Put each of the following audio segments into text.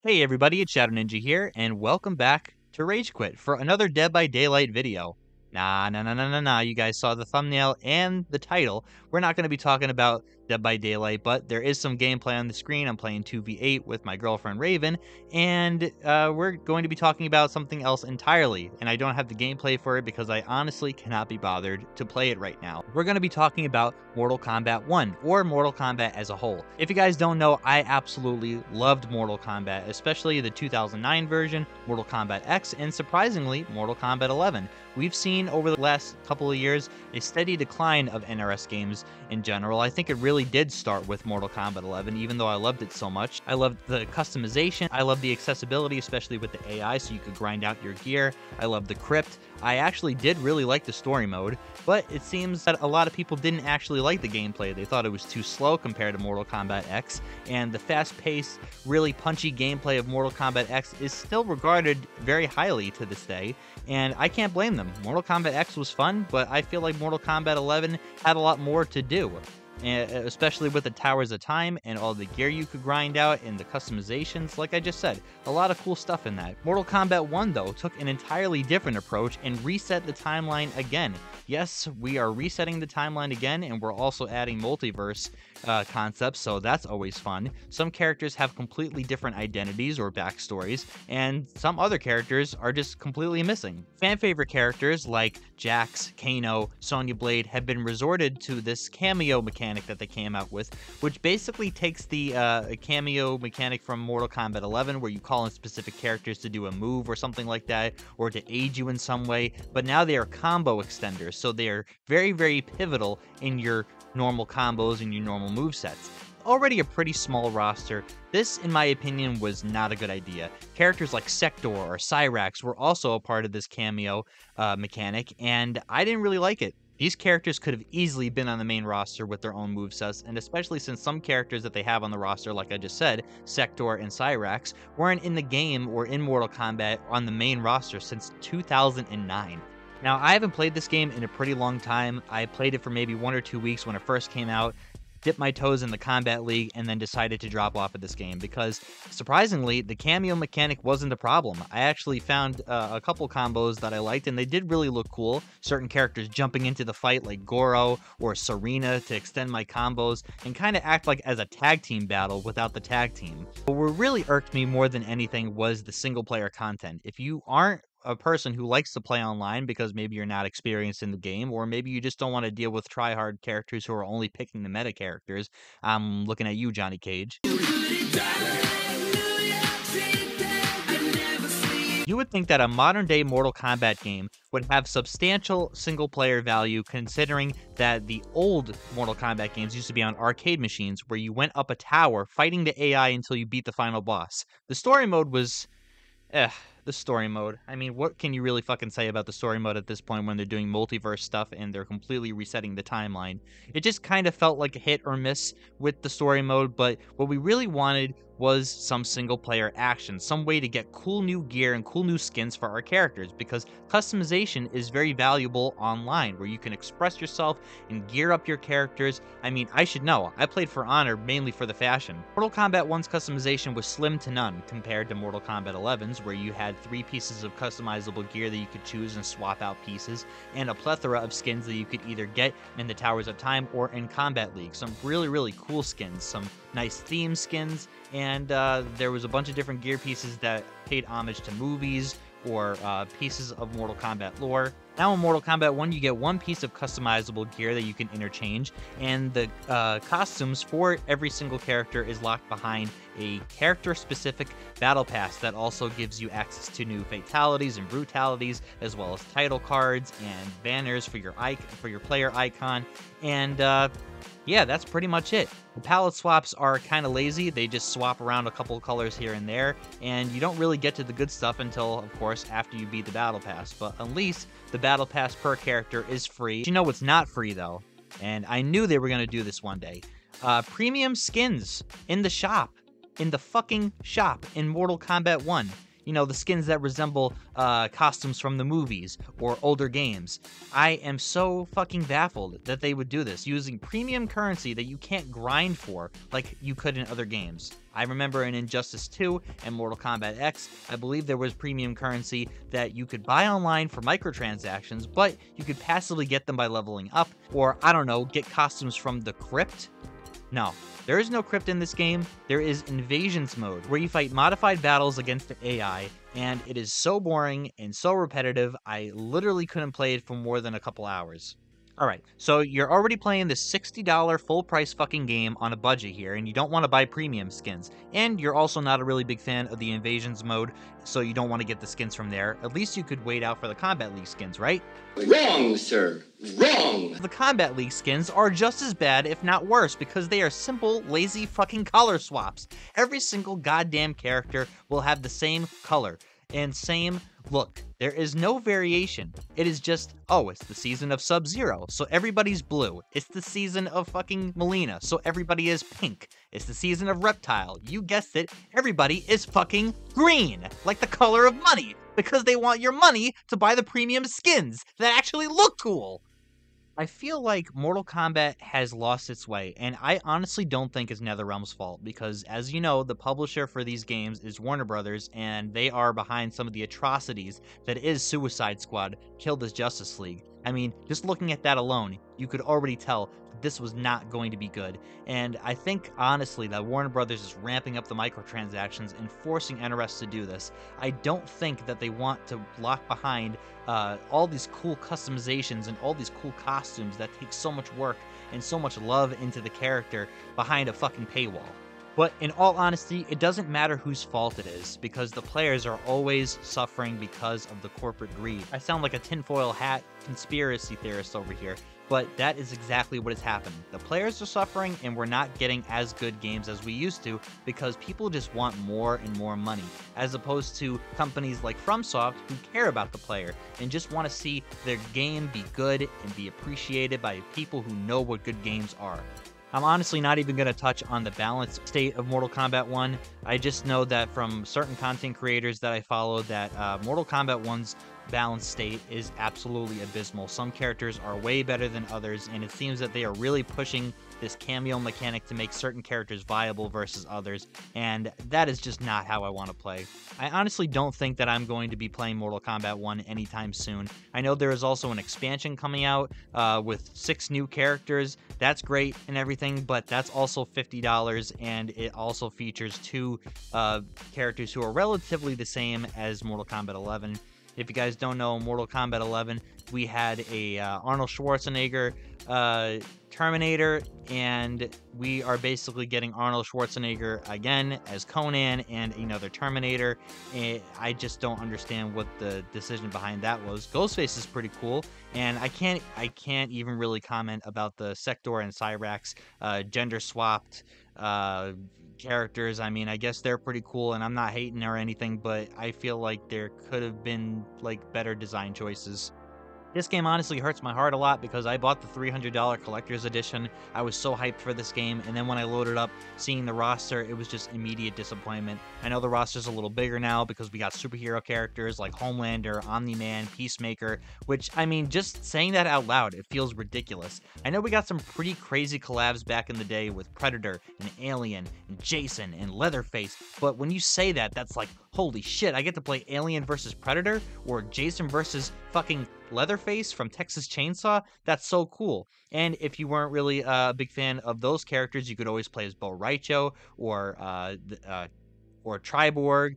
Hey everybody, it's Shadow Ninja here, and welcome back to Rage Quit for another Dead by Daylight video. Nah, you guys saw the thumbnail and the title. We're not going to be talking about Dead by Daylight, but there is some gameplay on the screen. I'm playing 2v8 with my girlfriend Raven, and we're going to be talking about something else entirely, and I don't have the gameplay for it because I honestly cannot be bothered to play it right now. We're going to be talking about Mortal Kombat 1, or Mortal Kombat as a whole. If you guys don't know, I absolutely loved Mortal Kombat, especially the 2009 version, Mortal Kombat X, and surprisingly, Mortal Kombat 11. We've seen over the last couple of years a steady decline of NRS games in general. I think it really did start with Mortal Kombat 11, even though I loved it so much. I loved the customization, I loved the accessibility, especially with the AI, so you could grind out your gear. I loved the crypt. I actually did really like the story mode, but it seems that a lot of people didn't actually like the gameplay. They thought it was too slow compared to Mortal Kombat X, and the fast-paced, really punchy gameplay of Mortal Kombat X is still regarded very highly to this day, and I can't blame them. Mortal Kombat X was fun, but I feel like Mortal Kombat 11 had a lot more to do. And especially with the Towers of Time and all the gear you could grind out and the customizations, like I just said, a lot of cool stuff in that. Mortal Kombat 1, though, took an entirely different approach and reset the timeline again. Yes, we are resetting the timeline again, and we're also adding multiverse concepts, so that's always fun. Some characters have completely different identities or backstories, and some other characters are just completely missing. Fan favorite characters like Jax, Kano, Sonya Blade have been resorted to this cameo mechanic that they came out with, which basically takes the cameo mechanic from Mortal Kombat 11, where you call in specific characters to do a move or something like that, or to aid you in some way, but now they are combo extenders, so they are very, very pivotal in your normal combos and your normal movesets. Already a pretty small roster, this, in my opinion, was not a good idea. Characters like Sector or Cyrax were also a part of this cameo mechanic, and I didn't really like it. These characters could have easily been on the main roster with their own movesets, and especially since some characters that they have on the roster, like I just said, Sector and Cyrax, weren't in the game or in Mortal Kombat on the main roster since 2009. Now, I haven't played this game in a pretty long time. I played it for maybe 1 or 2 weeks when it first came out, dipped my toes in the Combat League, and then decided to drop off of this game because, surprisingly, the cameo mechanic wasn't a problem. I actually found a couple combos that I liked, and they did really look cool. Certain characters jumping into the fight like Goro or Serena to extend my combos and kind of act like as a tag team battle without the tag team. But what really irked me more than anything was the single player content. If you aren't a person who likes to play online because maybe you're not experienced in the game, or maybe you just don't want to deal with try-hard characters who are only picking the meta characters. I'm looking at you, Johnny Cage. You would think that a modern-day Mortal Kombat game would have substantial single-player value, considering that the old Mortal Kombat games used to be on arcade machines where you went up a tower fighting the AI until you beat the final boss. The story mode was... the story mode. I mean, what can you really fucking say about the story mode at this point when they're doing multiverse stuff and they're completely resetting the timeline? It just kind of felt like a hit or miss with the story mode, but what we really wanted was some single-player action, some way to get cool new gear and cool new skins for our characters, because customization is very valuable online, where you can express yourself and gear up your characters. I mean, I should know. I played For Honor mainly for the fashion. Mortal Kombat 1's customization was slim to none compared to Mortal Kombat 11's, where you had 3 pieces of customizable gear that you could choose and swap out pieces, and a plethora of skins that you could either get in the Towers of Time or in Combat League. Some really, really cool skins, some nice theme skins, and there was a bunch of different gear pieces that paid homage to movies or pieces of Mortal Kombat lore. Now in Mortal Kombat 1, you get 1 piece of customizable gear that you can interchange, and the costumes for every single character is locked behind a character-specific battle pass that also gives you access to new fatalities and brutalities, as well as title cards and banners for your player icon, and yeah, that's pretty much it. The palette swaps are kind of lazy. They just swap around a couple colors here and there, and you don't really get to the good stuff until, of course, after you beat the Battle Pass. But at least the Battle Pass per character is free. You know what's not free, though? And I knew they were going to do this one day. Premium skins in the shop. In the fucking shop in Mortal Kombat 1. you know, the skins that resemble costumes from the movies or older games. I am so fucking baffled that they would do this using premium currency that you can't grind for like you could in other games. I remember in Injustice 2 and Mortal Kombat X, I believe there was premium currency that you could buy online for microtransactions, but you could passively get them by leveling up, or, I don't know, get costumes from the crypt? No, there is no crypt in this game. There is Invasions mode, where you fight modified battles against the AI, and it is so boring and so repetitive, I literally couldn't play it for more than a couple hours. Alright, so you're already playing this $60 full price fucking game on a budget here, and you don't want to buy premium skins. And you're also not a really big fan of the Invasions mode, so you don't want to get the skins from there. At least you could wait out for the Combat League skins, right? Wrong, sir. Wrong! The Combat League skins are just as bad, if not worse, because they are simple, lazy fucking color swaps. Every single goddamn character will have the same color and same look. There is no variation. It is just, oh, it's the season of Sub-Zero, so everybody's blue. It's the season of fucking Melina, so everybody is pink. It's the season of Reptile. You guessed it, everybody is fucking green, like the color of money, because they want your money to buy the premium skins that actually look cool. I feel like Mortal Kombat has lost its way, and I honestly don't think it's NetherRealm's fault, because as you know, the publisher for these games is Warner Brothers, and they are behind some of the atrocities that is Suicide Squad, Killed as Justice League. I mean, just looking at that alone, you could already tell that this was not going to be good. And I think, honestly, that Warner Brothers is ramping up the microtransactions and forcing NRS to do this. I don't think that they want to lock behind all these cool customizations and all these cool costumes that take so much work and so much love into the character behind a fucking paywall. But in all honesty, it doesn't matter whose fault it is, because the players are always suffering because of the corporate greed. I sound like a tinfoil hat conspiracy theorist over here, but that is exactly what is happening. The players are suffering, and we're not getting as good games as we used to, because people just want more and more money, as opposed to companies like FromSoft who care about the player and just want to see their game be good and be appreciated by people who know what good games are. I'm honestly not even going to touch on the balance state of Mortal Kombat 1. I just know that from certain content creators that I follow that Mortal Kombat 1's balance state is absolutely abysmal. Some characters are way better than others, and it seems that they are really pushing this cameo mechanic to make certain characters viable versus others, and that is just not how I want to play. I honestly don't think that I'm going to be playing Mortal Kombat 1 anytime soon. I know there is also an expansion coming out with 6 new characters. That's great and everything, but that's also $50, and it also features 2 characters who are relatively the same as Mortal Kombat 11. If you guys don't know, Mortal Kombat 11, we had a Arnold Schwarzenegger Terminator, and we are basically getting Arnold Schwarzenegger again as Conan and another Terminator. And I just don't understand what the decision behind that was. Ghostface is pretty cool, and I can't even really comment about the Sector and Cyrax gender swapped characters. I mean, I guess they're pretty cool, and I'm not hating or anything, but I feel like there could have been like better design choices. This game honestly hurts my heart a lot because I bought the $300 collector's edition. I was so hyped for this game, and then when I loaded up, seeing the roster, it was just immediate disappointment. I know the roster's a little bigger now because we got superhero characters like Homelander, Omni-Man, Peacemaker, which, I mean, just saying that out loud, it feels ridiculous. I know we got some pretty crazy collabs back in the day with Predator and Alien and Jason and Leatherface, but when you say that, that's like, holy shit, I get to play Alien versus Predator or Jason versus fucking Leatherface from Texas Chainsaw? That's so cool. And if you weren't really a big fan of those characters, you could always play as Bo Raicho or Triborg.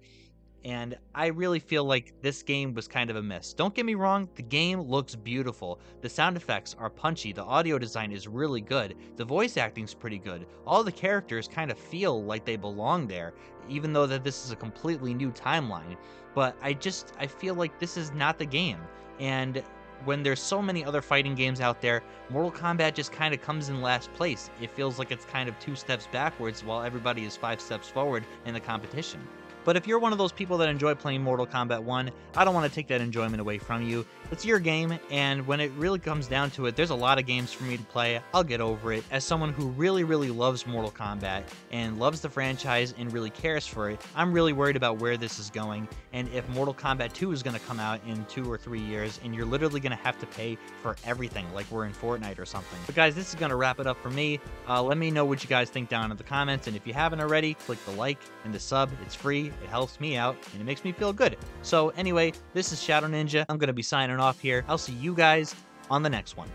And I really feel like this game was kind of a miss. Don't get me wrong, the game looks beautiful. The sound effects are punchy, the audio design is really good, the voice acting's pretty good. All the characters kind of feel like they belong there, even though that this is a completely new timeline. But I feel like this is not the game. And when there's so many other fighting games out there, Mortal Kombat just kind of comes in last place. It feels like it's kind of 2 steps backwards while everybody is 5 steps forward in the competition. But if you're one of those people that enjoy playing Mortal Kombat 1, I don't want to take that enjoyment away from you. It's your game, and when it really comes down to it, there's a lot of games for me to play. I'll get over it. As someone who really, really loves Mortal Kombat and loves the franchise and really cares for it, I'm really worried about where this is going, and if Mortal Kombat 2 is going to come out in 2 or 3 years, and you're literally going to have to pay for everything, like we're in Fortnite or something. But guys, this is going to wrap it up for me. Let me know what you guys think down in the comments, and if you haven't already, click the like and the sub. It's free, it helps me out, and it makes me feel good. So anyway, this is Shadow Ninja. I'm going to be signing off here. I'll see you guys on the next one.